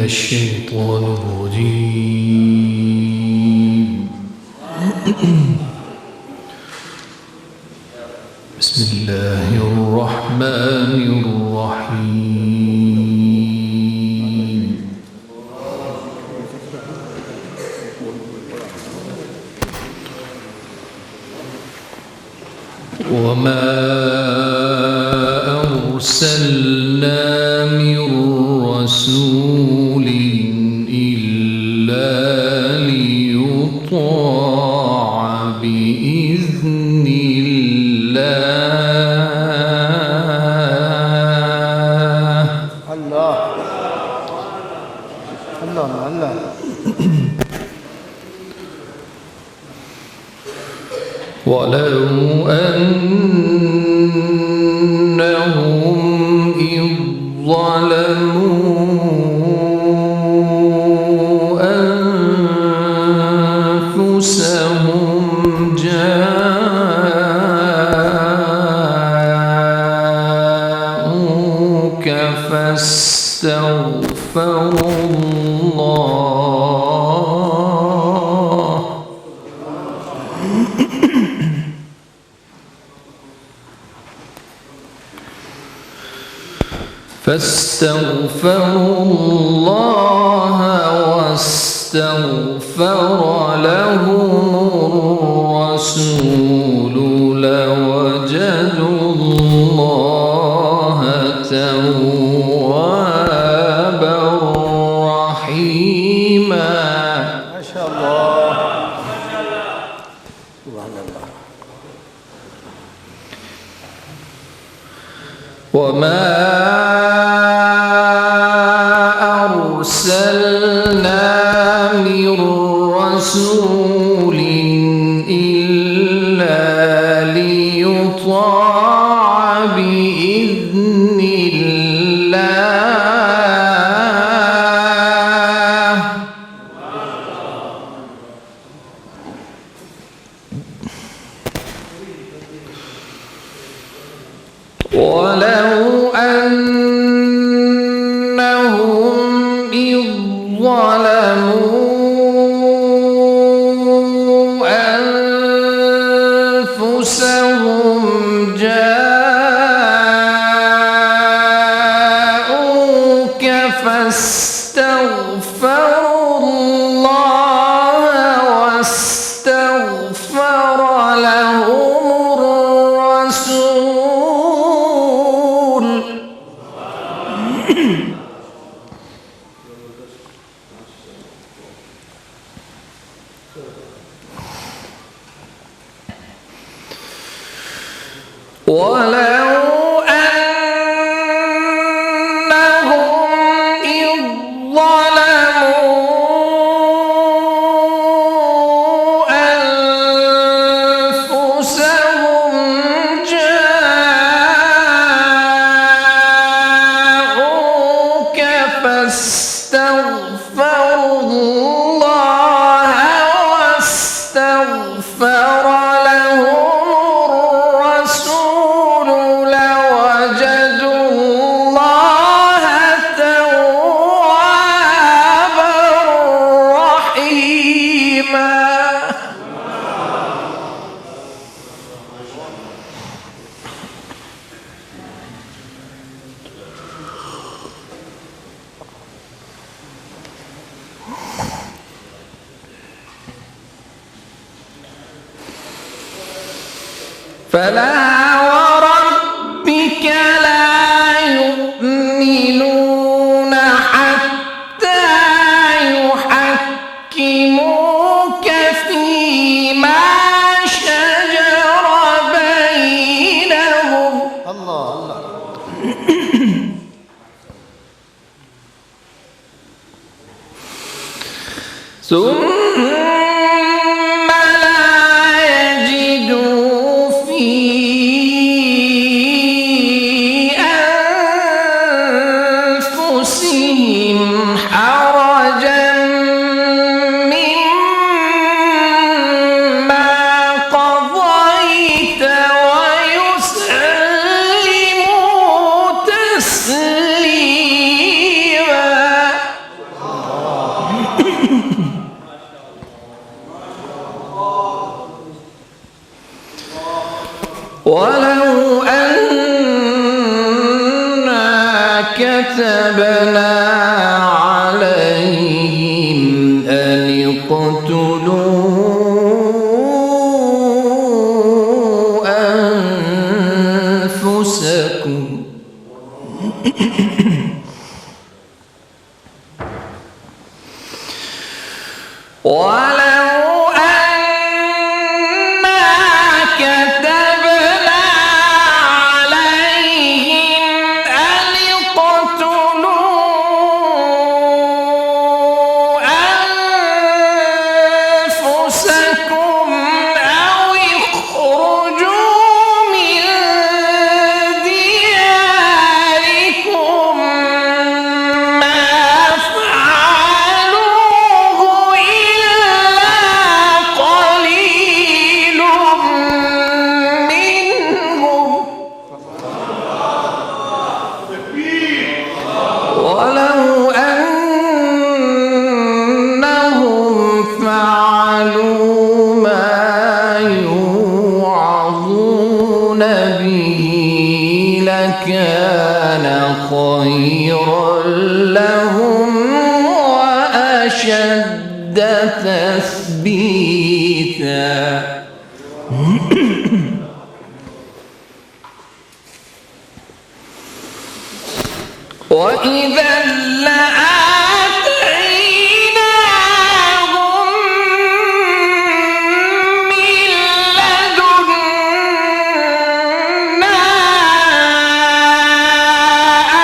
الشيطان الرجيم. بسم الله الرحمن الرحيم. وما أرسلنا من رسول إلا ليطاع بإذن الله. الله ولو أنهم إذ ظلموا أنفسهم جاءوك فاستغفروا الله واستغفر لهم الرسول لوجدوا الله توابا رحيما. ما شاء الله. سبحان الله. وما أرسلنا من رسول إلا ليطاع بإذن الله. ولو أنهم إذ ظلموا أنفسهم جاءوك فاستغفروا الله واستغفر لهم الرسول ولو أنهم إذ ظلموا أنفسهم جاءوك فاستغفروا الله واستغفر لهم فلا وربك لا يؤمنون حتى يحكموك فيما شجر بينهم. الله ثم ولو أنا كتبنا عليهم أن اقتلوا أنفسكم ولو أنا كتبنا عليهم أن اقتلوا أنفسكم أو اخرجوا من دياركم ما فعلوه إلا قليل منهم ولو أنهم فعلوا ما يوعظون به لكان خيرا لهم وأشد تثبيتا وإذا لآتيناهم من لدنا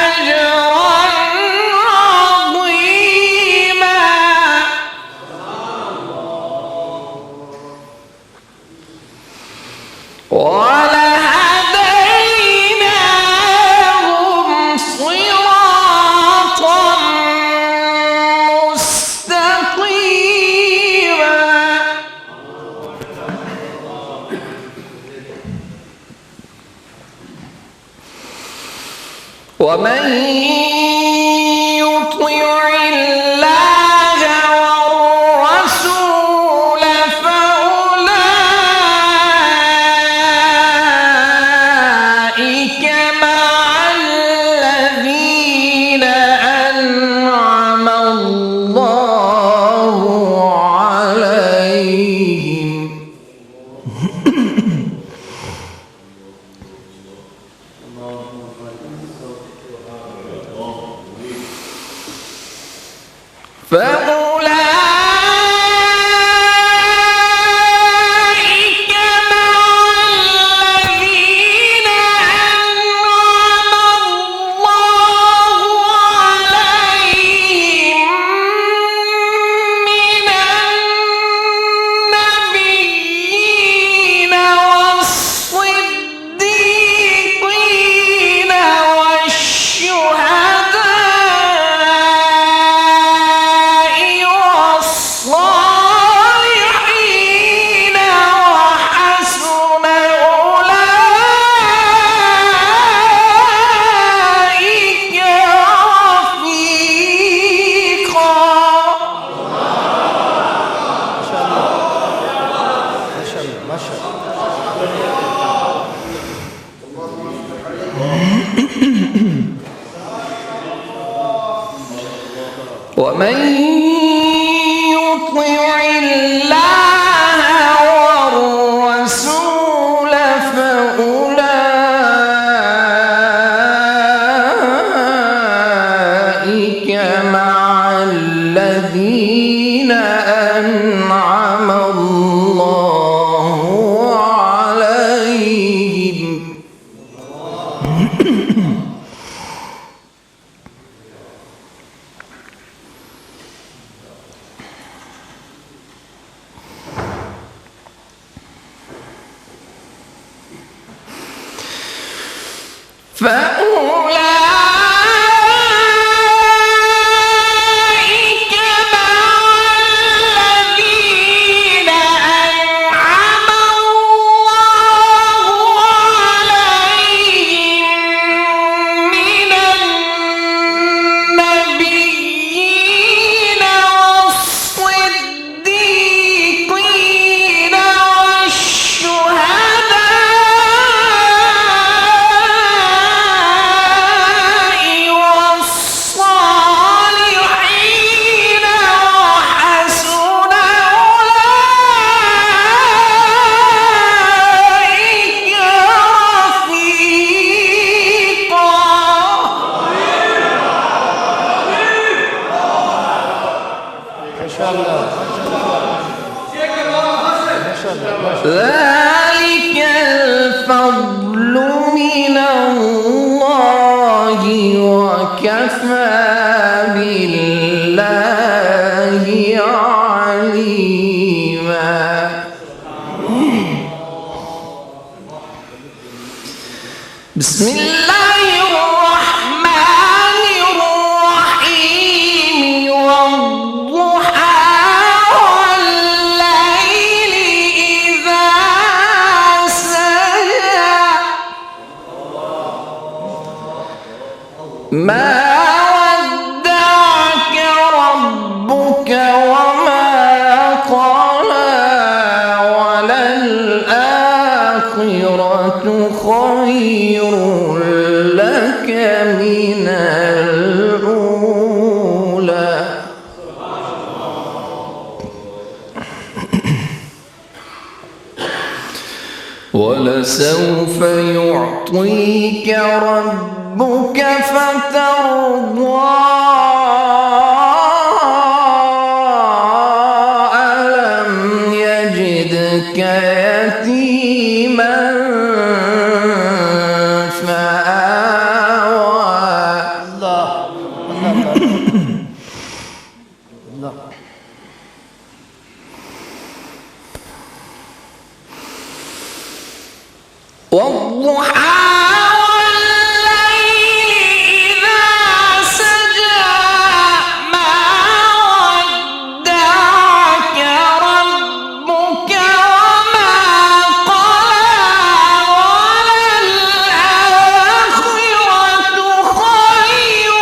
أجرا عظيما ولهديناهم صراطا مستقيما ومن يطع الله والرسول فأولئك مع الذين أنعم الله عليهم فأولئك مع الذين أنعم الله عليهم من النبيين والصديقين والشهداء والصالحين وحسن أولئك رفيقا ومن يطع الله والرسول فأولئك مع الذين أنعم الله عليهم فأولئك مع الذين أنعم الله عليهم من النبيين والصديقين والشهداء ذلك الفضل من الله وكفى بالله عليما. بسم الله الرحمن الرحيم والضحى والليل إذا سجى ما ودعك ربك وما قلى وللآخرة خير لك من الأولى. ولسوف يعطيك ربك فترضى ألم يجدك يتيما فآوى. الله الله. والضحى والليل إذا سجى ما ودعك ربك وما قلى وللآخرة خير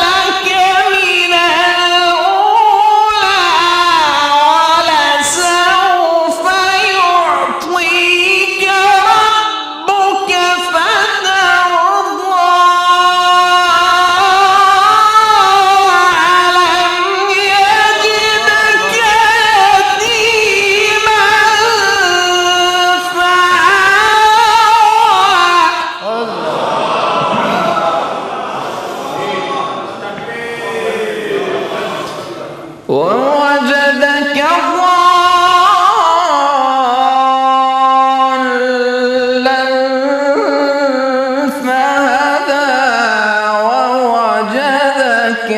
لك من الأولى ولسوف يعطيك ربك فترضى ألم يجدك يتيما فآوى ووجدك ضالا فهدى ووجدك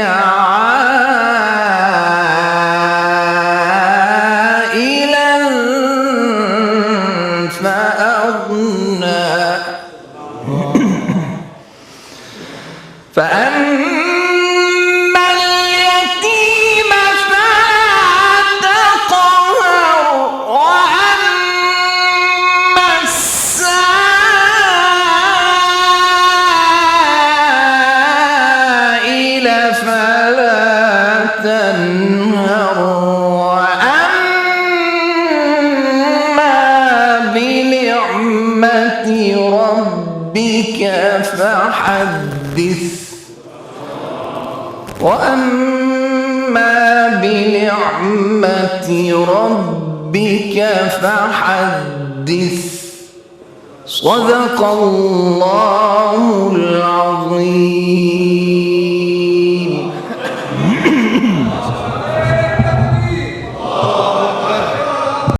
عائلا فأغنى فأما اليتيم فلا تقهر وأما السائل فلا تنهر وأما بنعمة ربك فحدث وأما بنعمة ربك فحدث. صدق الله العظيم.